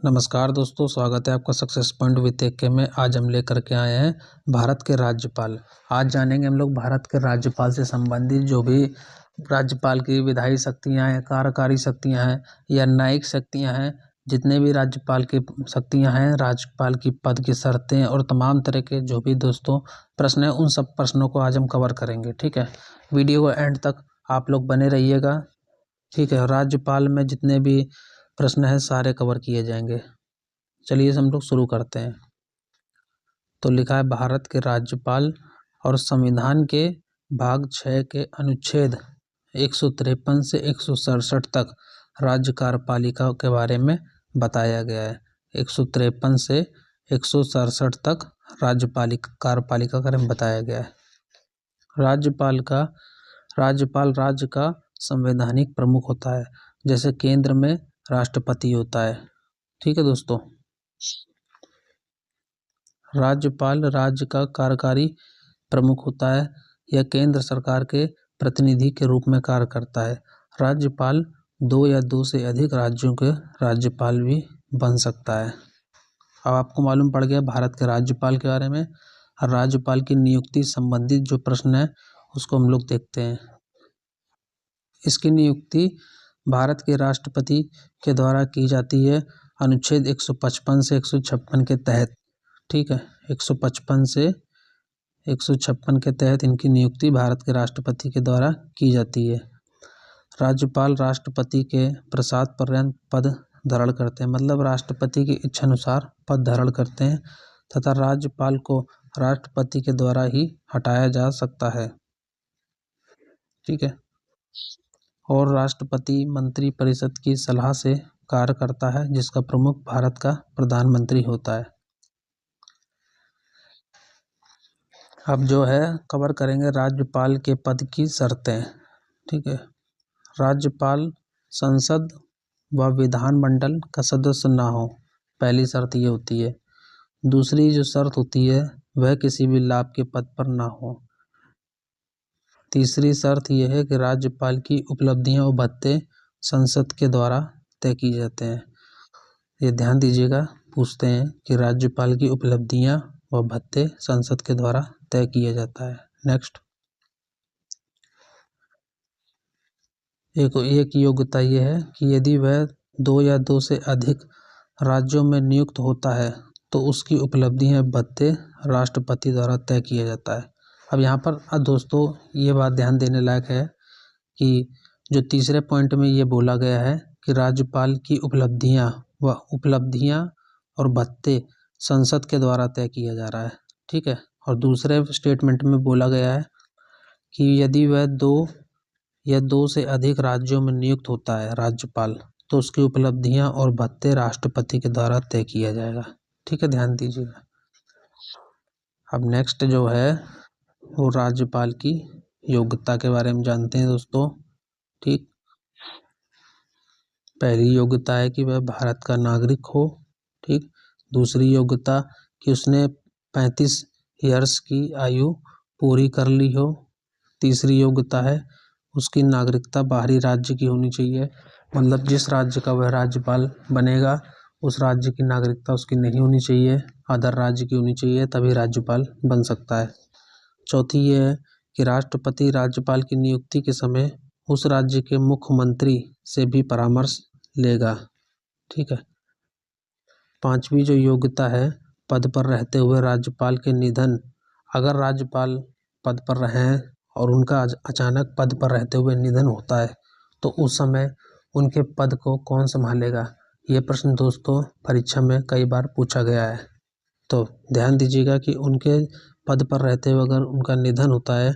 नमस्कार दोस्तों, स्वागत है आपका सक्सेस पॉइंट विद के में। आज हम लेकर के आए हैं भारत के राज्यपाल। आज जानेंगे हम लोग भारत के राज्यपाल से संबंधित जो भी राज्यपाल की विधायी शक्तियां हैं, कार्यकारी शक्तियां हैं या न्यायिक शक्तियां हैं, जितने भी राज्यपाल की शक्तियां हैं, राज्यपाल की पद की शर्तें और तमाम तरह के जो भी दोस्तों प्रश्न हैं, उन सब प्रश्नों को आज हम कवर करेंगे। ठीक है, वीडियो को एंड तक आप लोग बने रहिएगा। ठीक है, राज्यपाल में जितने भी प्रश्न है सारे कवर किए जाएंगे। चलिए हम लोग शुरू करते हैं। तो लिखा है भारत के राज्यपाल और संविधान के भाग 6 के अनुच्छेद 153 से 167 तक राज्य कार्यपालिका के बारे में बताया गया है। 153 से 167 तक कार्यपालिका के बारे में बताया गया है। राज्यपाल राज्य का संवैधानिक प्रमुख होता है, जैसे केंद्र में राष्ट्रपति होता है। ठीक है दोस्तों, राज्यपाल राज्य का कार्यकारी प्रमुख होता है या केंद्र सरकार के प्रतिनिधि के रूप में कार्य करता है। राज्यपाल 2 या 2 से अधिक राज्यों के राज्यपाल भी बन सकता है। अब आपको मालूम पड़ गया भारत के राज्यपाल के बारे में। राज्यपाल की नियुक्ति संबंधित जो प्रश्न है उसको हम लोग देखते हैं। इसकी नियुक्ति भारत के राष्ट्रपति के द्वारा की जाती है अनुच्छेद 155 से 156 के तहत। ठीक है, 155 से 156 के तहत इनकी नियुक्ति भारत के राष्ट्रपति के द्वारा की जाती है। राज्यपाल राष्ट्रपति के प्रसाद पर्यंत पद धारण करते हैं, मतलब राष्ट्रपति की इच्छा अनुसार पद धारण करते हैं तथा राज्यपाल को राष्ट्रपति के द्वारा ही हटाया जा सकता है। ठीक है, और राष्ट्रपति मंत्री परिषद की सलाह से कार्य करता है, जिसका प्रमुख भारत का प्रधानमंत्री होता है। अब जो है कवर करेंगे राज्यपाल के पद की शर्तें। ठीक है, राज्यपाल संसद व विधानमंडल का सदस्य ना हो, पहली शर्त ये होती है। दूसरी जो शर्त होती है वह किसी भी लाभ के पद पर ना हो। तीसरी शर्त यह है कि राज्यपाल की उपलब्धियां और भत्ते संसद के द्वारा तय किए जाते हैं। ये ध्यान दीजिएगा, पूछते हैं कि राज्यपाल की उपलब्धियां व भत्ते संसद के द्वारा तय किया जाता है। नेक्स्ट, एक योग्यता यह है कि यदि वह 2 या 2 से अधिक राज्यों में नियुक्त होता है तो उसकी उपलब्धियां भत्ते राष्ट्रपति द्वारा तय किया जाता है। अब यहाँ पर दोस्तों ये बात ध्यान देने लायक है कि जो तीसरे पॉइंट में ये बोला गया है कि राज्यपाल की उपलब्धियां और भत्ते संसद के द्वारा तय किया जा रहा है। ठीक है, और दूसरे स्टेटमेंट में बोला गया है कि यदि वह 2 या 2 से अधिक राज्यों में नियुक्त होता है राज्यपाल, तो उसकी उपलब्धियां और भत्ते राष्ट्रपति के द्वारा तय किया जाएगा। ठीक है, ध्यान दीजिएगा। अब नेक्स्ट जो है वो राज्यपाल की योग्यता के बारे में जानते हैं दोस्तों। ठीक, पहली योग्यता है कि वह भारत का नागरिक हो। ठीक, दूसरी योग्यता कि उसने 35 ईयर्स की आयु पूरी कर ली हो। तीसरी योग्यता है उसकी नागरिकता बाहरी राज्य की होनी चाहिए, मतलब जिस राज्य का वह राज्यपाल बनेगा उस राज्य की नागरिकता उसकी नहीं होनी चाहिए, अदर राज्य की होनी चाहिए, तभी राज्यपाल बन सकता है। चौथी ये है कि राष्ट्रपति राज्यपाल की नियुक्ति के समय उस राज्य के मुख्यमंत्री से भी परामर्श लेगा। ठीक है, पांचवी जो योग्यता है, पद पर रहते हुए राज्यपाल के निधन, अगर राज्यपाल पद पर रहे और उनका अचानक पद पर रहते हुए निधन होता है तो उस समय उनके पद को कौन संभालेगा। ये प्रश्न दोस्तों परीक्षा में कई बार पूछा गया है, तो ध्यान दीजिएगा कि उनके पद पर रहते हुए अगर उनका निधन होता है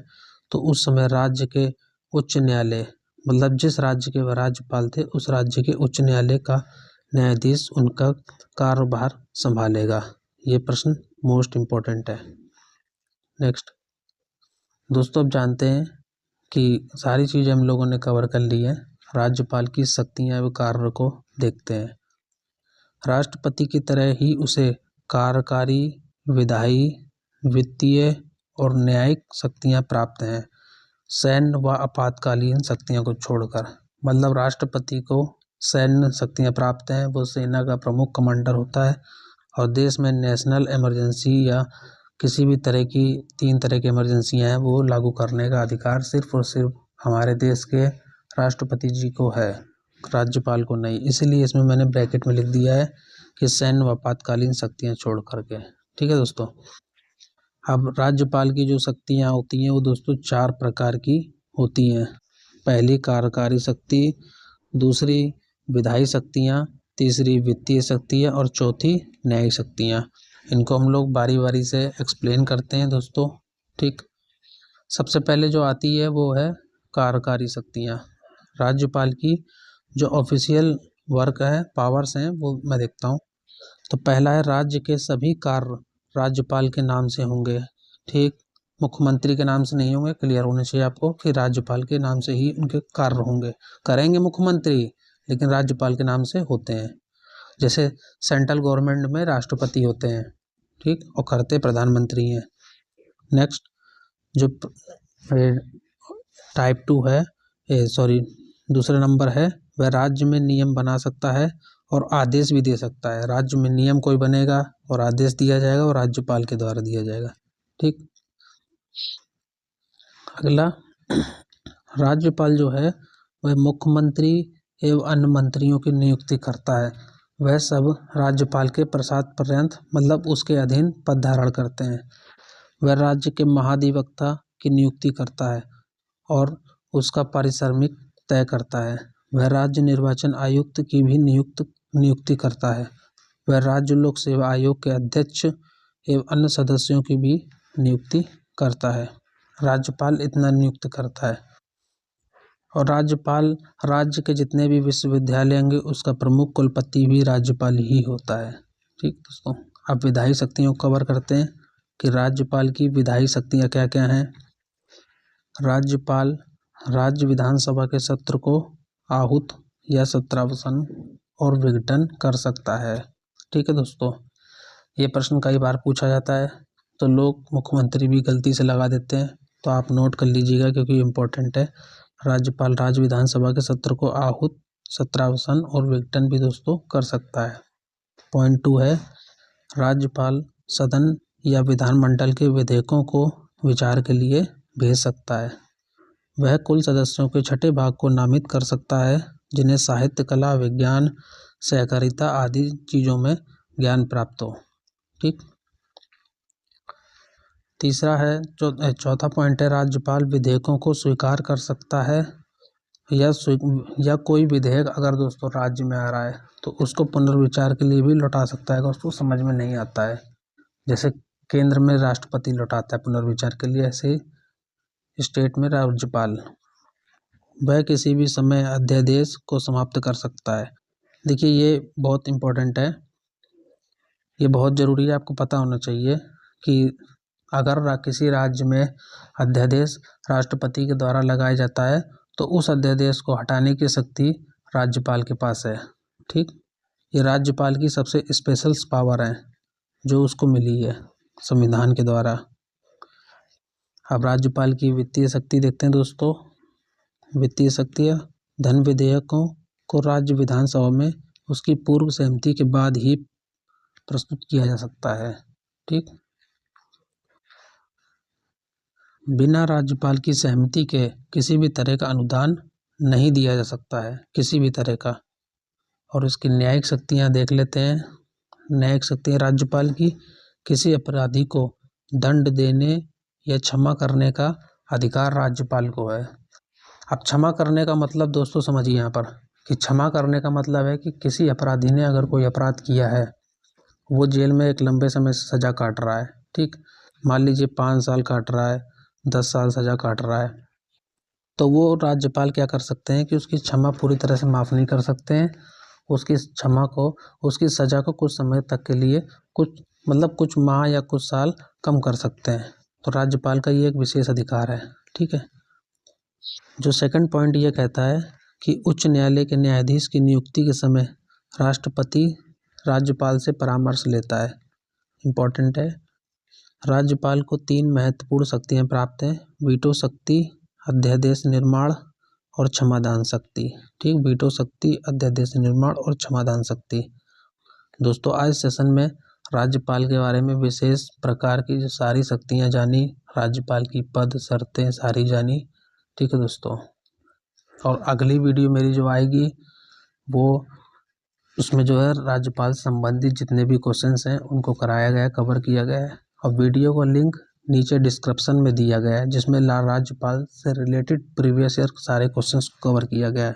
तो उस समय राज्य के उच्च न्यायालय, मतलब जिस राज्य के वह राज्यपाल थे उस राज्य के उच्च न्यायालय का न्यायाधीश उनका कार्यभार संभालेगा। ये प्रश्न मोस्ट इम्पोर्टेंट है। नेक्स्ट दोस्तों, अब जानते हैं कि सारी चीज़ें हम लोगों ने कवर कर ली हैं। राज्यपाल की शक्तियां व कार्य को देखते हैं। राष्ट्रपति की तरह ही उसे कार्यकारी, विधायी, वित्तीय और न्यायिक शक्तियां प्राप्त हैं, सैन्य व आपातकालीन शक्तियों को छोड़कर। मतलब राष्ट्रपति को सैन्य शक्तियाँ प्राप्त हैं, वो सेना का प्रमुख कमांडर होता है। और देश में नेशनल इमरजेंसी या किसी भी तरह की 3 तरह की इमरजेंसियाँ हैं वो लागू करने का अधिकार सिर्फ और सिर्फ हमारे देश के राष्ट्रपति जी को है, राज्यपाल को नहीं। इसीलिए इसमें मैंने ब्रैकेट में लिख दिया है कि सैन्य व आपातकालीन शक्तियाँ छोड़ करके। ठीक है दोस्तों। अब राज्यपाल की जो शक्तियाँ होती हैं वो दोस्तों 4 प्रकार की होती हैं। पहली कार्यकारी शक्ति, दूसरी विधायी शक्तियाँ, तीसरी वित्तीय शक्तियाँ और चौथी न्यायिक शक्तियाँ। इनको हम लोग बारी बारी से एक्सप्लेन करते हैं दोस्तों। ठीक, सबसे पहले जो आती है वो है कार्यकारी शक्तियाँ। राज्यपाल की जो ऑफिशियल वर्क है, पावर्स हैं, वो मैं देखता हूँ। तो पहला है राज्य के सभी कार्य राज्यपाल के नाम से होंगे। ठीक, मुख्यमंत्री के नाम से नहीं होंगे, क्लियर होने चाहिए आपको कि राज्यपाल के नाम से ही उनके कार्य होंगे। करेंगे मुख्यमंत्री लेकिन राज्यपाल के नाम से होते हैं। जैसे सेंट्रल गवर्नमेंट में राष्ट्रपति होते हैं, ठीक, और करते प्रधानमंत्री हैं। नेक्स्ट जो टाइप 2 है, दूसरा नंबर है, वह राज्य में नियम बना सकता है और आदेश भी दे सकता है। राज्य में नियम कोई बनेगा और आदेश दिया जाएगा और राज्यपाल के द्वारा दिया जाएगा। ठीक, अगला राज्यपाल जो है वह मुख्यमंत्री एवं अन्य मंत्रियों की नियुक्ति करता है। वह सब राज्यपाल के प्रसाद पर्यंत मतलब उसके अधीन पद धारण करते हैं। वह राज्य के महाधिवक्ता की नियुक्ति करता है और उसका पारिश्रमिक तय करता है। वह राज्य निर्वाचन आयुक्त की भी नियुक्ति करता है। वह राज्य लोक सेवा आयोग के अध्यक्ष एवं अन्य सदस्यों की भी नियुक्ति करता है। राज्यपाल इतना नियुक्त करता है। और राज्यपाल राज्य के जितने भी विश्वविद्यालय होंगे उसका प्रमुख कुलपति भी राज्यपाल ही होता है। ठीक दोस्तों, अब विधायी शक्तियों को कवर करते हैं कि राज्यपाल की विधायी शक्तियाँ क्या क्या हैं। राज्यपाल राज्य विधानसभा के सत्र को आहूत या सत्रावसान और विघटन कर सकता है। ठीक है दोस्तों, ये प्रश्न कई बार पूछा जाता है तो लोग मुख्यमंत्री भी गलती से लगा देते हैं, तो आप नोट कर लीजिएगा क्योंकि इम्पोर्टेंट है। राज्यपाल राज्य विधानसभा के सत्र को आहूत, सत्रावसान और विघटन भी दोस्तों कर सकता है। पॉइंट 2 है, राज्यपाल सदन या विधानमंडल के विधेयकों को विचार के लिए भेज सकता है। वह कुल सदस्यों के छठे भाग को नामित कर सकता है जिन्हें साहित्य, कला, विज्ञान, सहकारिता आदि चीज़ों में ज्ञान प्राप्त हो। ठीक, तीसरा है चौथा पॉइंट है, राज्यपाल विधेयकों को स्वीकार कर सकता है या कोई विधेयक अगर दोस्तों राज्य में आ रहा है तो उसको पुनर्विचार के लिए भी लौटा सकता है अगर उसको समझ में नहीं आता है। जैसे केंद्र में राष्ट्रपति लौटाता है पुनर्विचार के लिए, ऐसे स्टेट में राज्यपाल वह किसी भी समय अध्यादेश को समाप्त कर सकता है। देखिए ये बहुत इम्पोर्टेंट है, ये बहुत ज़रूरी है, आपको पता होना चाहिए कि अगर किसी राज्य में अध्यादेश राष्ट्रपति के द्वारा लगाया जाता है तो उस अध्यादेश को हटाने की शक्ति राज्यपाल के पास है। ठीक, ये राज्यपाल की सबसे स्पेशल पावर है जो उसको मिली है संविधान के द्वारा। अब राज्यपाल की वित्तीय शक्ति देखते हैं दोस्तों। वित्तीय शक्तियाँ धन विधेयकों को राज्य विधानसभा में उसकी पूर्व सहमति के बाद ही प्रस्तुत किया जा सकता है। ठीक, बिना राज्यपाल की सहमति के किसी भी तरह का अनुदान नहीं दिया जा सकता है, किसी भी तरह का। और इसकी न्यायिक शक्तियाँ देख लेते हैं। न्यायिक शक्तियाँ राज्यपाल की किसी अपराधी को दंड देने या क्षमा करने का अधिकार राज्यपाल को है। अब क्षमा करने का मतलब दोस्तों समझिए यहाँ पर कि क्षमा करने का मतलब है कि किसी अपराधी ने अगर कोई अपराध किया है, वो जेल में एक लंबे समय से सज़ा काट रहा है। ठीक, मान लीजिए 5 साल काट रहा है, 10 साल सज़ा काट रहा है, तो वो राज्यपाल क्या कर सकते हैं कि उसकी क्षमा पूरी तरह से माफ़ नहीं कर सकते हैं। उसकी क्षमा को, उसकी सज़ा को कुछ समय तक के लिए कुछ माह या कुछ साल कम कर सकते हैं। तो राज्यपाल का ये एक विशेष अधिकार है। ठीक है, जो सेकंड पॉइंट ये कहता है कि उच्च न्यायालय के न्यायाधीश की नियुक्ति के समय राष्ट्रपति राज्यपाल से परामर्श लेता है। इम्पोर्टेंट है, राज्यपाल को 3 महत्वपूर्ण शक्तियाँ प्राप्त हैं: वीटो शक्ति, अध्यादेश निर्माण और क्षमादान शक्ति। ठीक, वीटो शक्ति, अध्यादेश निर्माण और क्षमादान शक्ति। दोस्तों आज सेशन में राज्यपाल के बारे में विशेष प्रकार की जो सारी शक्तियां जानी, राज्यपाल की पद शर्तें सारी जानी। ठीक है दोस्तों, और अगली वीडियो मेरी जो आएगी वो उसमें जो है राज्यपाल संबंधित जितने भी क्वेश्चंस हैं उनको कराया गया, कवर किया गया है। और वीडियो का लिंक नीचे डिस्क्रिप्शन में दिया गया है जिसमें राज्यपाल से रिलेटेड प्रीवियस ईयर सारे क्वेश्चंस को कवर किया गया है।